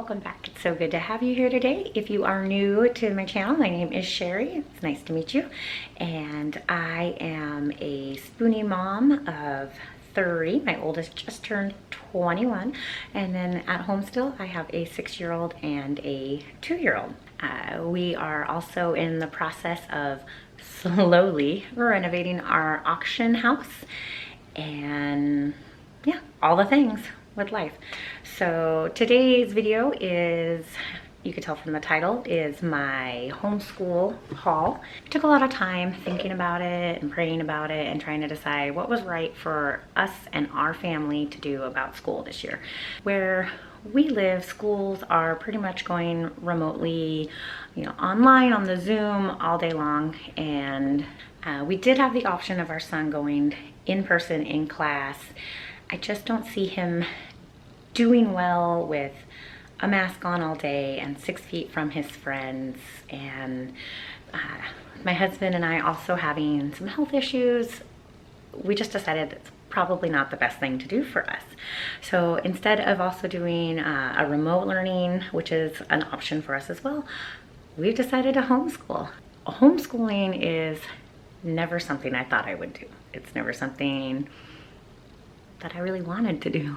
welcome back. It's so good to have you here today. If you are new to my channel, my name is Sherry. It's nice to meet you. And I am a Spoonie mom of 3. My oldest just turned 21. And then at home still, I have a 6-year-old and a 2-year-old. We are also in the process of slowly renovating our auction house. And yeah, all the things with life. So today's video is, you could tell from the title, is my homeschool haul. I took a lot of time thinking about it and praying about it and trying to decide what was right for us and our family to do about school this year. Where we live, schools are pretty much going remotely, online on the Zoom all day long. And we did have the option of our son going in person in class. I just don't see him doing well with a mask on all day and 6 feet from his friends, and my husband and I also having some health issues. We just decided it's probably not the best thing to do for us. So instead of also doing a remote learning, which is an option for us as well, we've decided to homeschool. Homeschooling is never something I thought I would do. It's never something that I really wanted to do.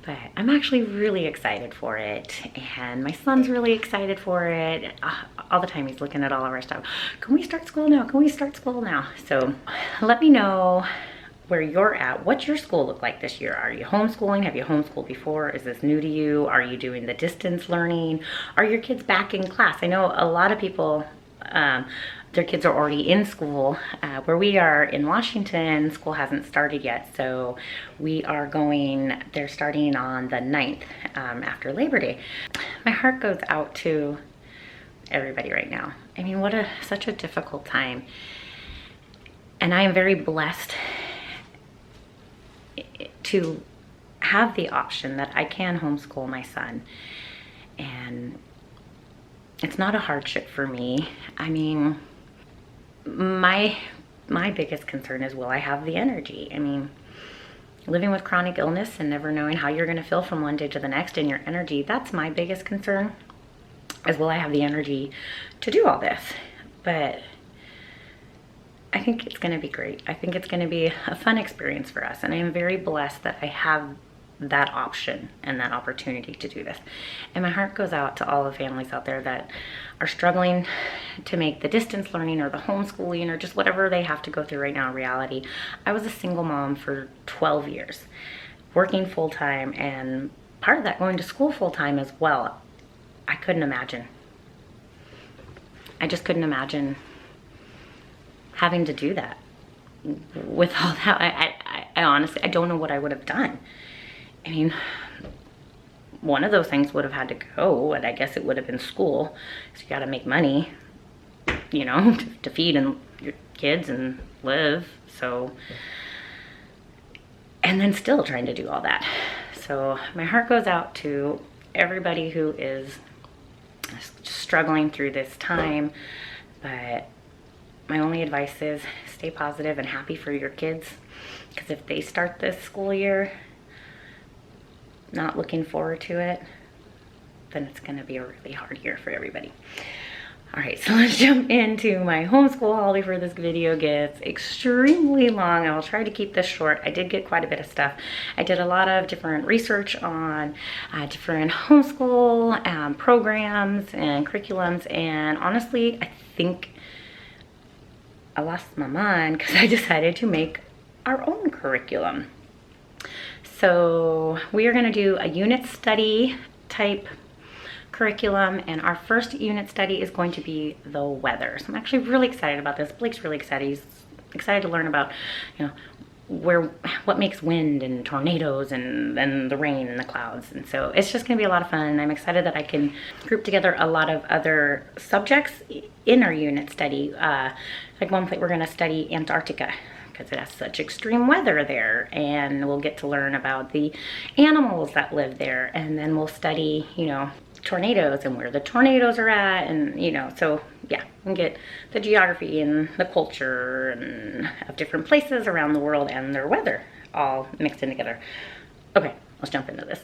But I'm actually really excited for it, and my son's really excited for it. All the time he's looking at all of our stuff. Can we start school now? Can we start school now? So let me know where you're at. What's your school look like this year? Are you homeschooling? Have you homeschooled before? Is this new to you? Are you doing the distance learning? Are your kids back in class? I know a lot of people, their kids are already in school. Where we are in Washington, school hasn't started yet, so they're starting on the 9th after Labor Day. My heart goes out to everybody right now. I mean, such a difficult time. And I am very blessed to have the option that I can homeschool my son. And it's not a hardship for me. I mean, my biggest concern is, will I have the energy? I mean, living with chronic illness and never knowing how you're going to feel from one day to the next in your energy, that's my biggest concern, is will I have the energy to do all this? But I think it's going to be great. I think it's going to be a fun experience for us, and I am very blessed that I have that option and that opportunity to do this. And my heart goes out to all the families out there that are struggling to make the distance learning or the homeschooling or just whatever they have to go through right now in reality. I was a single mom for 12 years, working full-time, and part of that going to school full-time as well. I couldn't imagine. I just couldn't imagine having to do that. With all that, I honestly, I don't know what I would have done. I mean, one of those things would have had to go, and I guess it would have been school, because you got to make money, to feed your kids and live. So, and then still trying to do all that. So my heart goes out to everybody who is struggling through this time. But my only advice is stay positive and happy for your kids, because if they start this school year not looking forward to it, then it's going to be a really hard year for everybody. All right, so let's jump into my homeschool haul before this video gets extremely long. I will try to keep this short. I did get quite a bit of stuff. I did a lot of different research on different homeschool programs and curriculums, and honestly, I think I lost my mind because I decided to make our own curriculum. So we are going to do a unit study type curriculum, and our first unit study is going to be the weather. So I'm actually really excited about this. Blake's really excited. He's excited to learn about, what makes wind and tornadoes and then the rain and the clouds. And so it's just going to be a lot of fun. I'm excited that I can group together a lot of other subjects in our unit study. Like one place we're going to study Antarctica, because it has such extreme weather there, and we'll get to learn about the animals that live there, and then we'll study, tornadoes and where the tornadoes are at, and so yeah, we can get the geography and the culture and of different places around the world and their weather all mixed in together. Okay, let's jump into this.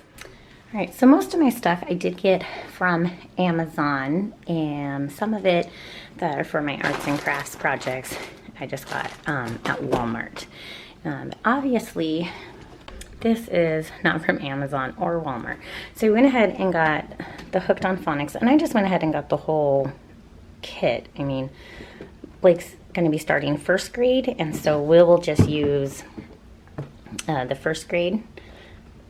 All right, so most of my stuff I did get from Amazon, and some of it that are for my arts and crafts projects I just got at Walmart. Obviously, this is not from Amazon or Walmart. So we went ahead and got the Hooked on Phonics, and I just went ahead and got the whole kit. I mean, Blake's going to be starting first grade, and so we'll just use the first grade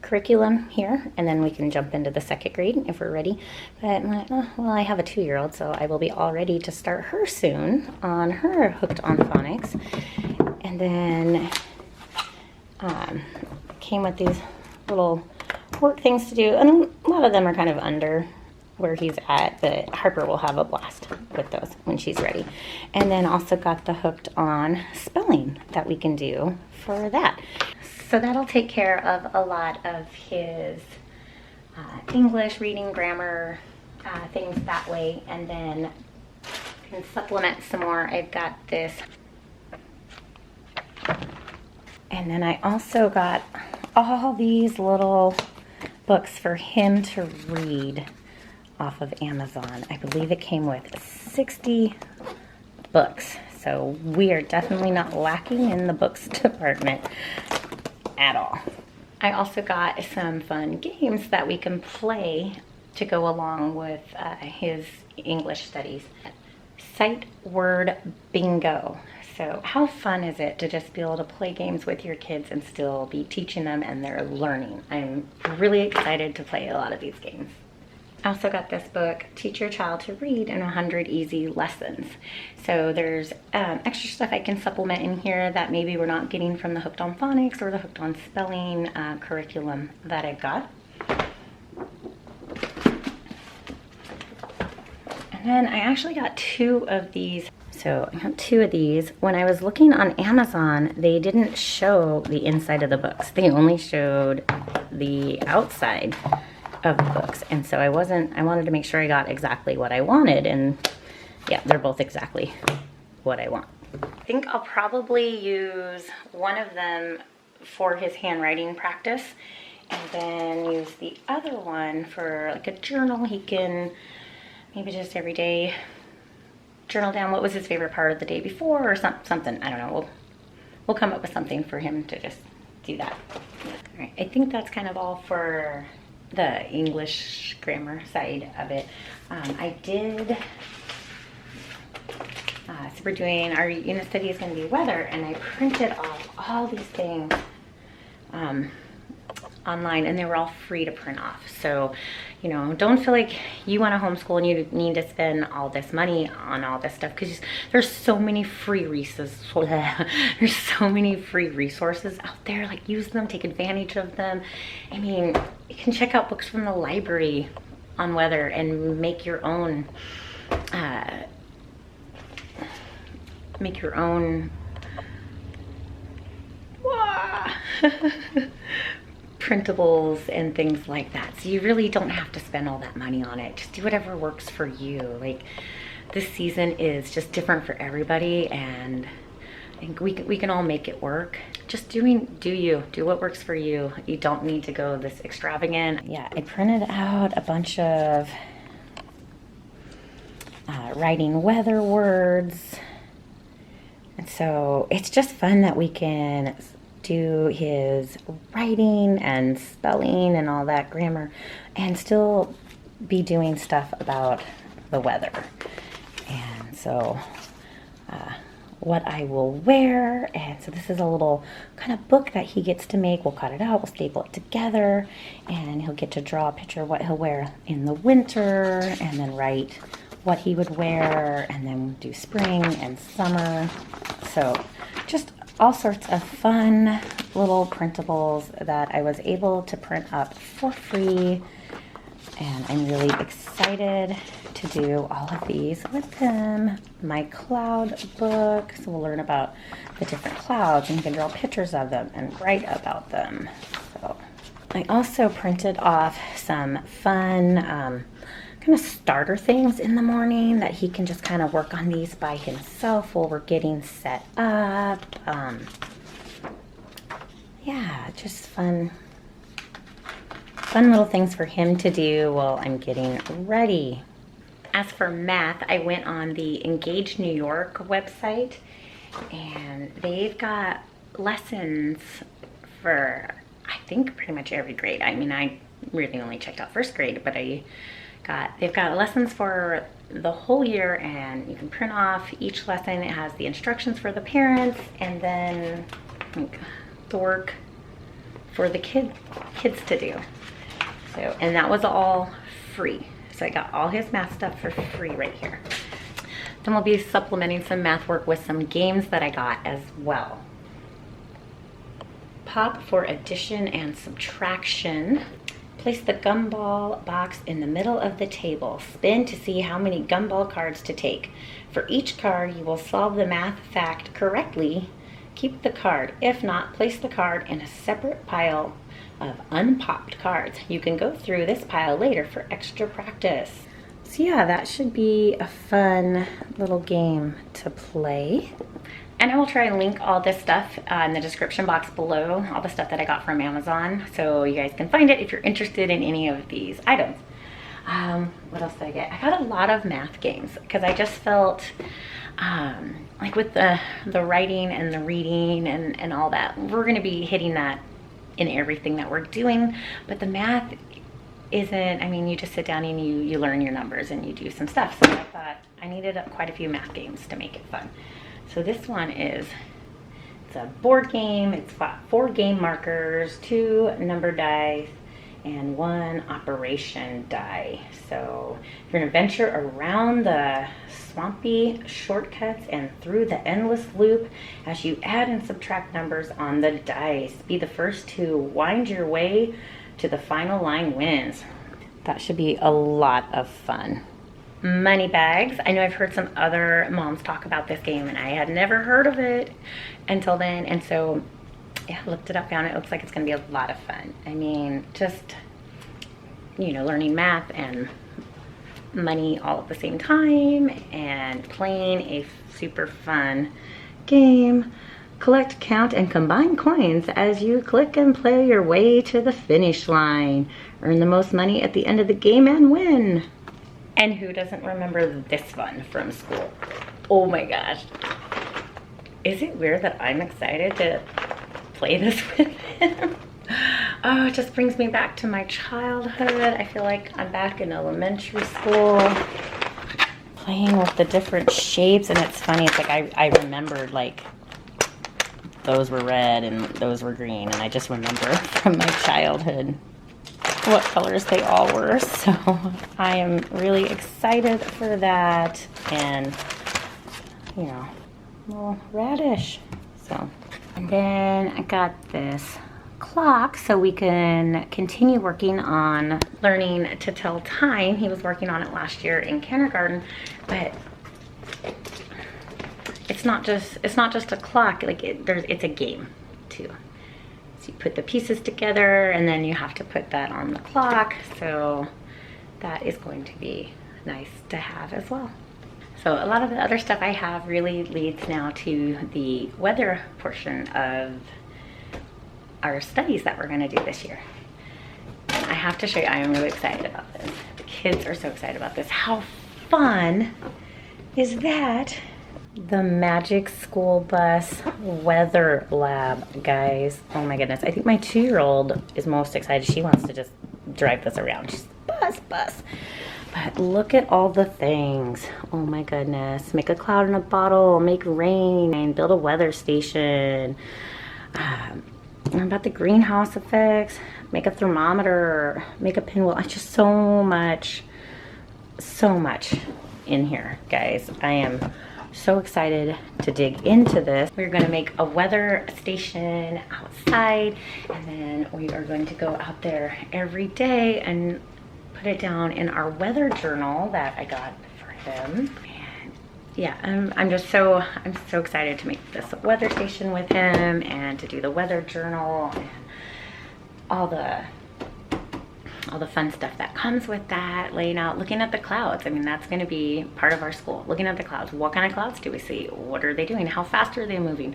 curriculum here, and then we can jump into the second grade if we're ready. But well, I have a 2-year-old, so I will be all ready to start her soon on her Hooked on Phonics. And then came with these little work things to do, and a lot of them are kind of under where he's at, but Harper will have a blast with those when she's ready. And then also got the Hooked on Spelling that we can do for that. So that'll take care of a lot of his English, reading, grammar, things that way. And then can supplement some more. I've got this. And then I also got all these little books for him to read off of Amazon. I believe it came with 60 books. So we are definitely not lacking in the books department at all. I also got some fun games that we can play to go along with his English studies. Sight word bingo. So how fun is it to just be able to play games with your kids and still be teaching them and they're learning? I'm really excited to play a lot of these games. I also got this book, Teach Your Child to Read in 100 Easy Lessons. So there's extra stuff I can supplement in here that maybe we're not getting from the Hooked on Phonics or the Hooked on Spelling curriculum that I got. And then I actually got 2 of these. So I got 2 of these. When I was looking on Amazon, they didn't show the inside of the books. They only showed the outside of the books. And so I wanted to make sure I got exactly what I wanted. And yeah, they're both exactly what I want. I think I'll probably use one of them for his handwriting practice, and then use the other one for like a journal. He can maybe just every day journal down what was his favorite part of the day before, or something. I don't know. We'll come up with something for him to just do that. All right, I think that's kind of all for the English grammar side of it. I did. So we're doing our unit study is going to be weather, and I printed off all these things online, and they were all free to print off. So, you know, don't feel like you want to homeschool and you need to spend all this money on all this stuff, because there's so many free resources. There's so many free resources out there. Like, use them, take advantage of them. I mean, you can check out books from the library on weather and make your own printables and things like that. So you really don't have to spend all that money on it. Just do whatever works for you. Like, this season is just different for everybody, and I think we can all make it work. Just do what works for you. You don't need to go this extravagant. Yeah, I printed out a bunch of writing weather words. And so it's just fun that we can do his writing and spelling and all that grammar, and still be doing stuff about the weather. And so what I will wear, and so this is a little kind of book that he gets to make. We'll cut it out, we'll staple it together, and he'll get to draw a picture of what he'll wear in the winter, and then write what he would wear, and then do spring and summer. So just all sorts of fun little printables that I was able to print up for free, and I'm really excited to do all of these with him. My cloud book, so we'll learn about the different clouds, and you can draw pictures of them and write about them. So I also printed off some fun kind of starter things in the morning that he can just kind of work on these by himself while we're getting set up. Yeah, just fun fun little things for him to do while I'm getting ready. As for math, I went on the Engage New York website, and they've got lessons for, I think, pretty much every grade. I mean, I really only checked out first grade, but they've got lessons for the whole year, and you can print off each lesson. It has the instructions for the parents, and then the work for the kids to do. So, and that was all free. So I got all his math stuff for free right here. Then we'll be supplementing some math work with some games that I got as well. Pop for addition and subtraction. Place the gumball box in the middle of the table. Spin to see how many gumball cards to take. For each card, you will solve the math fact correctly. Keep the card. If not, place the card in a separate pile of unpopped cards. You can go through this pile later for extra practice. So yeah, that should be a fun little game to play. And I will try and link all this stuff in the description box below, all the stuff that I got from Amazon, so you guys can find it if you're interested in any of these items. What else did I get? I got a lot of math games because I just felt like with the writing and the reading and all that, we're going to be hitting that in everything that we're doing, but the math isn't. I mean, you just sit down and you learn your numbers and you do some stuff. So I thought I needed quite a few math games to make it fun. So this one it's a board game. It's got 4 game markers, 2 number dice, and 1 operation die. So you're gonna venture around the swampy shortcuts and through the endless loop as you add and subtract numbers on the dice. Be the first to wind your way to the final line wins. That should be a lot of fun. Money bags. I know I've heard some other moms talk about this game, and I had never heard of it until then, and so yeah, looked it up, found it. It looks like it's going to be a lot of fun. I mean, just, you know, learning math and money all at the same time and playing a super fun game. Collect, count, and combine coins as you click and play your way to the finish line. Earn the most money at the end of the game and win. And who doesn't remember this one from school? Oh my gosh. Is it weird that I'm excited to play this with him? Oh, it just brings me back to my childhood. I feel like I'm back in elementary school playing with the different shapes, and it's funny, it's like I remembered like those were red and those were green, and I just remember from my childhood what colors they all were. So I am really excited for that, and you know, a little radish. So, and then I got this clock so we can continue working on learning to tell time. He was working on it last year in kindergarten, but it's not just a clock. Like it's a game too. So you put the pieces together, and then you have to put that on the clock. So that is going to be nice to have as well. So a lot of the other stuff I have really leads now to the weather portion of our studies that we're going to do this year. And I have to show you, I am really excited about this. The kids are so excited about this. How fun is that? The Magic School Bus Weather Lab, guys. Oh my goodness. I think my 2-year-old is most excited. She wants to just drive this around. She's bus. But look at all the things. Oh my goodness. Make a cloud in a bottle, make rain, build a weather station. About the greenhouse effects, make a thermometer, make a pinwheel. Just so much in here, guys. I am so excited to dig into this. We're going to make a weather station outside, and then we are going to go out there every day and put it down in our weather journal that I got for him. And yeah, I'm so excited to make this weather station with him and to do the weather journal and all the fun stuff that comes with that, laying out, looking at the clouds. I mean, that's going to be part of our school, looking at the clouds. What kind of clouds do we see? What are they doing? How fast are they moving?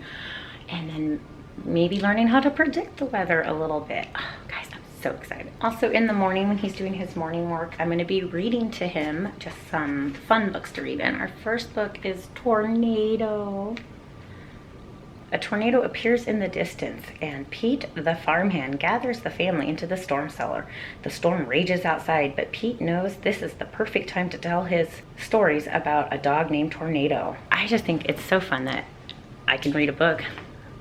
And then maybe learning how to predict the weather a little bit. Oh, guys, I'm so excited. Also in the morning when he's doing his morning work, I'm gonna be reading to him just some fun books to read. And our first book is Tornado. A tornado appears in the distance, and Pete, the farmhand, gathers the family into the storm cellar. The storm rages outside, but Pete knows this is the perfect time to tell his stories about a dog named Tornado. I just think it's so fun that I can read a book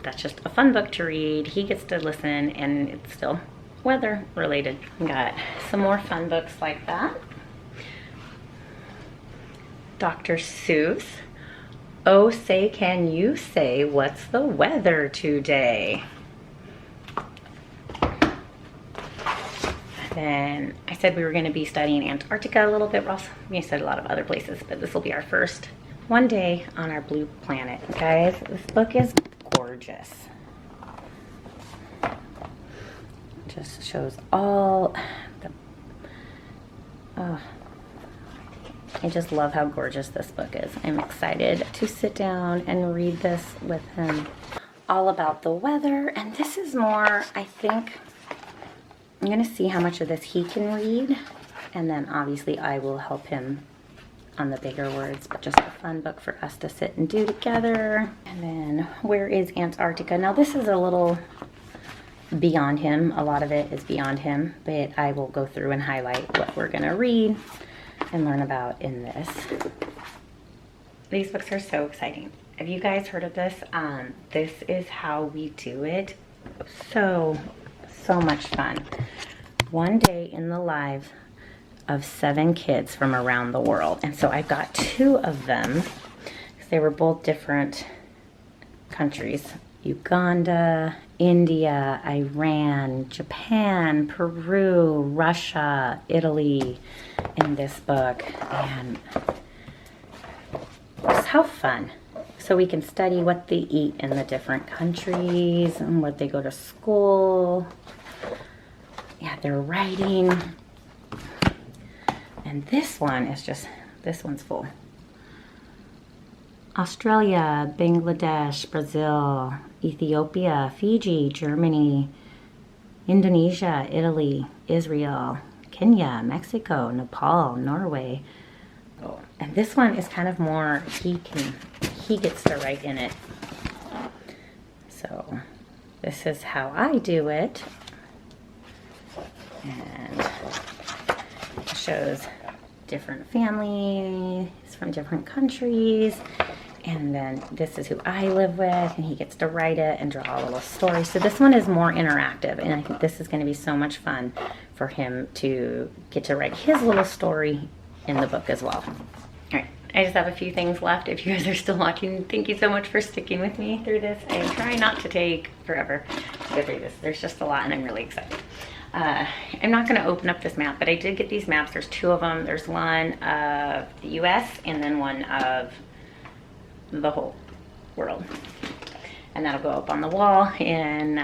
that's just a fun book to read. He gets to listen, and it's still weather related. Got some more fun books like that. Dr. Seuss. Oh, say, can you say what's the weather today? Then I said we were going to be studying Antarctica a little bit. We're also going to study a lot of other places, but this will be our first one day on our blue planet. Guys, this book is gorgeous. Just shows all the... Oh, I just love how gorgeous this book is. I'm excited to sit down and read this with him. All about the weather, and this is more, I think, I'm gonna see how much of this he can read, and then obviously I will help him on the bigger words, but just a fun book for us to sit and do together. And then, where is Antarctica? Now this is a little beyond him. A lot of it is beyond him, but I will go through and highlight what we're gonna read and learn about in this. These books are so exciting. Have you guys heard of this? This is how we do it. So much fun. One day in the lives of 7 kids from around the world. And so I've got 2 of them because they were both different countries. Uganda, India, Iran, Japan, Peru, Russia, Italy in this book. And just how fun. So we can study what they eat in the different countries and what they go to school. Yeah, they're writing. And this one is just, this one's full. Australia, Bangladesh, Brazil, Ethiopia, Fiji, Germany, Indonesia, Italy, Israel, Kenya, Mexico, Nepal, Norway. Oh, and this one is kind of more, he gets to write in it. So this is how I do it. And it shows different families from different countries. And then this is who I live with, and he gets to write it and draw a little story. So this one is more interactive, and I think this is going to be so much fun for him to get to write his little story in the book as well. All right, I just have a few things left. If you guys are still watching, thank you so much for sticking with me through this. I am trying not to take forever to go through this. There's just a lot, and I'm really excited. I'm not going to open up this map, but I did get these maps. There's 2 of them. There's one of the US and then one of the whole world. And that'll go up on the wall in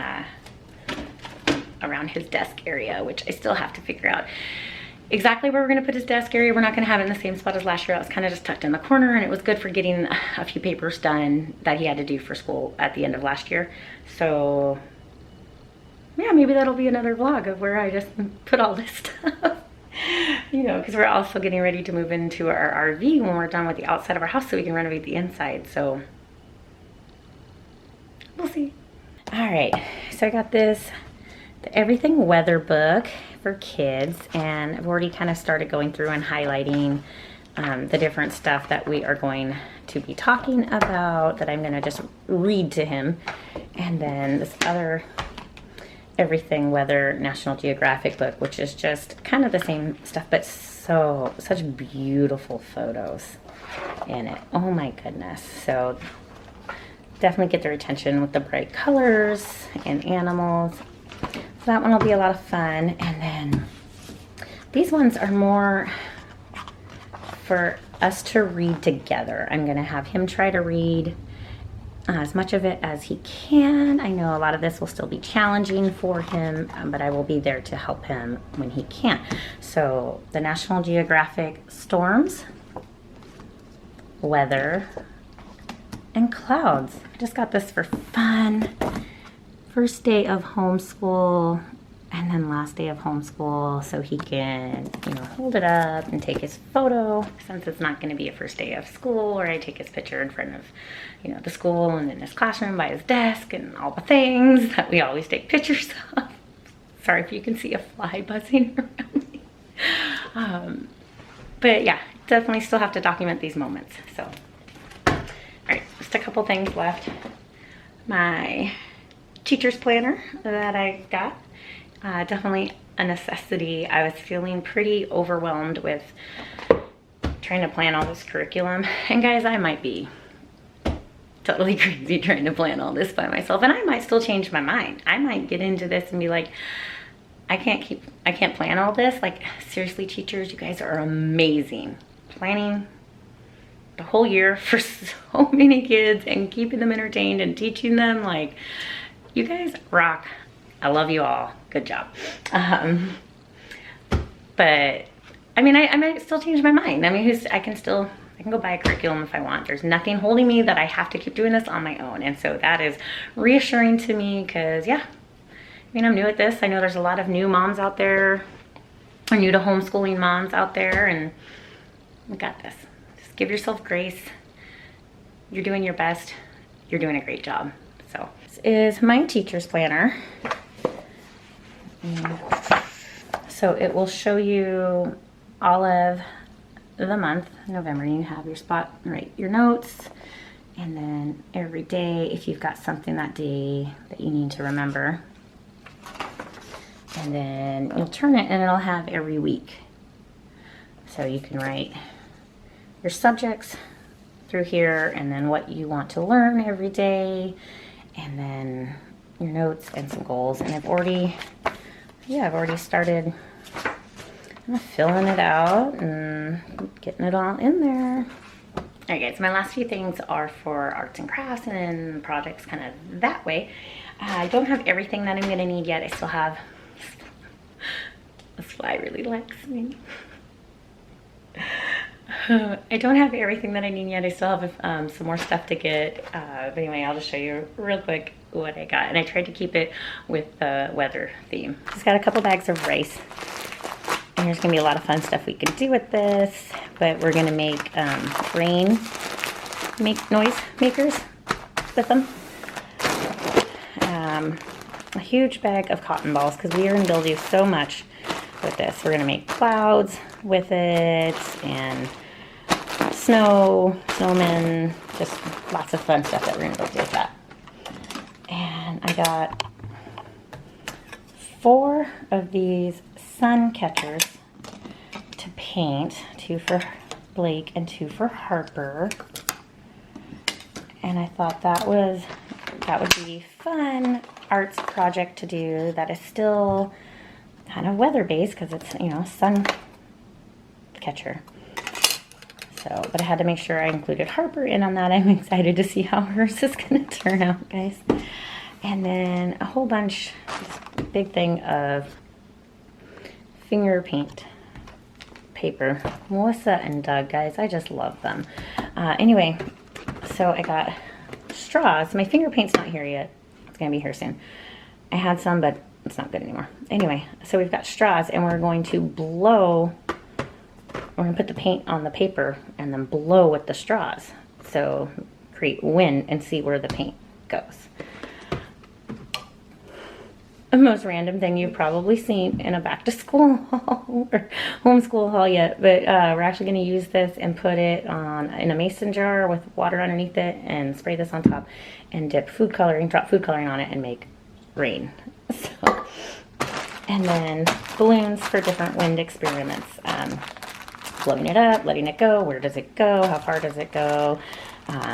around his desk area, which I still have to figure out exactly where we're going to put his desk area. We're not going to have it in the same spot as last year. It was kind of just tucked in the corner, and it was good for getting a few papers done that he had to do for school at the end of last year. So yeah, maybe that'll be another vlog of where I just put all this stuff. You know, because we're also getting ready to move into our RV when we're done with the outside of our house so we can renovate the inside. So we'll see. All right, so I got this, the Everything Weather book for kids, and I've already kind of started going through and highlighting the different stuff that we are going to be talking about that I'm going to just read to him. And then this other Everything Weather National Geographic book, which is just kind of the same stuff, but such beautiful photos in it. Oh my goodness. So definitely get their attention with the bright colors and animals. So that one will be a lot of fun. And then these ones are more for us to read together. I'm going to have him try to read as much of it as he can. I know a lot of this will still be challenging for him, but I will be there to help him when he can't. So the National Geographic storms, weather, and clouds. I just got this for fun. First day of homeschool. And then last day of homeschool, so he can, you know, hold it up and take his photo, since it's not going to be a first day of school where I take his picture in front of, you know, the school and in his classroom by his desk and all the things that we always take pictures of. Sorry if you can see a fly buzzing around me. But yeah, definitely still have to document these moments. So, all right, just a couple things left. My teacher's planner that I got. Definitely a necessity. I was feeling pretty overwhelmed with trying to plan all this curriculum. And guys, I might be totally crazy trying to plan all this by myself. And I might still change my mind. I might get into this and be like, I can't plan all this. Like, seriously, teachers, you guys are amazing. Planning the whole year for so many kids and keeping them entertained and teaching them, like, you guys rock. I love you all. Good job. But I mean, I might still change my mind. I mean, I can go buy a curriculum if I want. There's nothing holding me that I have to keep doing this on my own. And so that is reassuring to me because, yeah, I mean, I'm new at this. I know there's a lot of new moms out there, or new to homeschooling moms out there, and we got this. Just give yourself grace. You're doing your best. You're doing a great job. So this is my teacher's planner. So it will show you all of the month, November. You have your spot, write your notes, and then every day, if you've got something that day that you need to remember, and then you'll turn it and it'll have every week. So you can write your subjects through here, and then what you want to learn every day, and then your notes and some goals. And I've already started filling it out and getting it all in there. All right, guys, my last few things are for arts and crafts and projects kind of that way. I don't have everything that I'm gonna need yet. I still have, this fly really likes me. I don't have everything that I need yet. I still have some more stuff to get. But anyway, I'll just show you real quick what I got. And I tried to keep it with the weather theme. Just got a couple bags of rice. And there's gonna be a lot of fun stuff we can do with this. But we're gonna make noise makers with them. A huge bag of cotton balls, because we are gonna build you so much with this. We're gonna make clouds with it, and snowmen, just lots of fun stuff that we're gonna go do with that. And I got 4 of these sun catchers to paint, 2 for Blake and 2 for Harper. And I thought that would be a fun arts project to do that is still kind of weather-based, because it's, you know, sun catcher. So, but I had to make sure I included Harper in on that. I'm excited to see how hers is going to turn out, guys. And then a whole bunch, this big thing of finger paint paper. Melissa and Doug, guys, I just love them. Anyway, so I got straws. My finger paint's not here yet. It's going to be here soon. I had some, but it's not good anymore. Anyway, so we've got straws, and we're going to put the paint on the paper and then blow with the straws. So create wind and see where the paint goes. The most random thing you've probably seen in a back to school haul or homeschool haul yet, but we're actually going to use this and put it in a mason jar with water underneath it, and spray this on top and drop food coloring on it and make rain. So, and then balloons for different wind experiments. Blowing it up, letting it go, where does it go, how far does it go,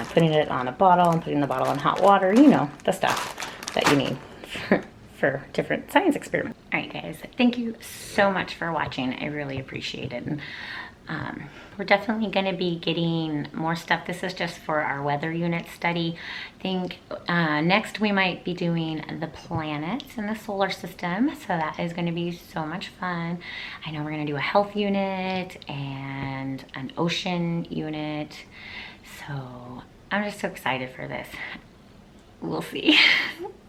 putting it on a bottle and putting the bottle in hot water, you know, the stuff that you need for different science experiments. All right, guys, thank you so much for watching. I really appreciate it. And, we're definitely going to be getting more stuff. This is just for our weather unit study. I think next we might be doing the planets in the solar system, so that is going to be so much fun. I know we're going to do a health unit and an ocean unit, so I'm just so excited for this. We'll see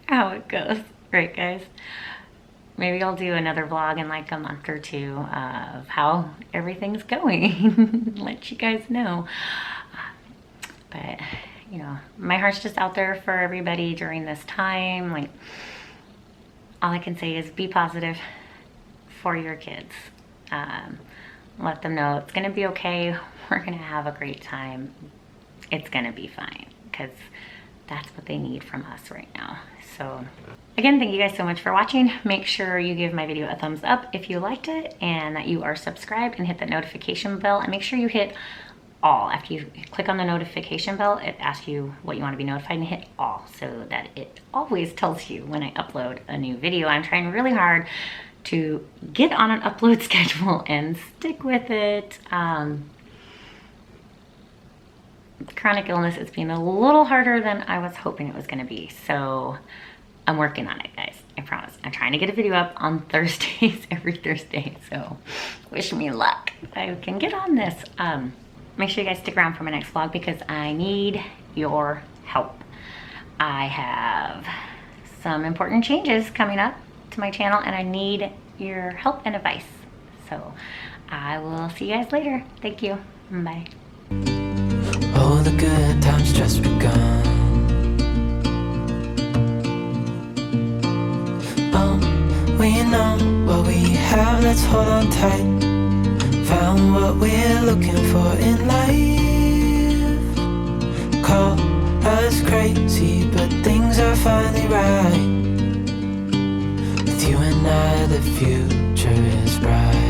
how it goes. Right, guys? maybe I'll do another vlog in like a month or two of how everything's going. Let you guys know. But, you know, my heart's just out there for everybody during this time. Like, all I can say is be positive for your kids. Let them know it's going to be okay. We're going to have a great time. It's going to be fine, because that's what they need from us right now. So again, thank you guys so much for watching. Make sure you give my video a thumbs up if you liked it, and that you are subscribed, and hit the notification bell, and make sure you hit all. After you click on the notification bell, it asks you what you want to be notified, and hit all so that it always tells you when I upload a new video. I'm trying really hard to get on an upload schedule and stick with it. Chronic illness is being a little harder than I was hoping it was going to be, so I'm working on it, guys. I promise. I'm trying to get a video up on Thursdays, every Thursday, so wish me luck if I can get on this. Make sure you guys stick around for my next vlog, because I need your help. I have some important changes coming up to my channel, and I need your help and advice. So I will see you guys later. Thank you. Bye. All the good times just begun. We know what we have, let's hold on tight. Found what we're looking for in life. Call us crazy, but things are finally right. With you and I, the future is bright.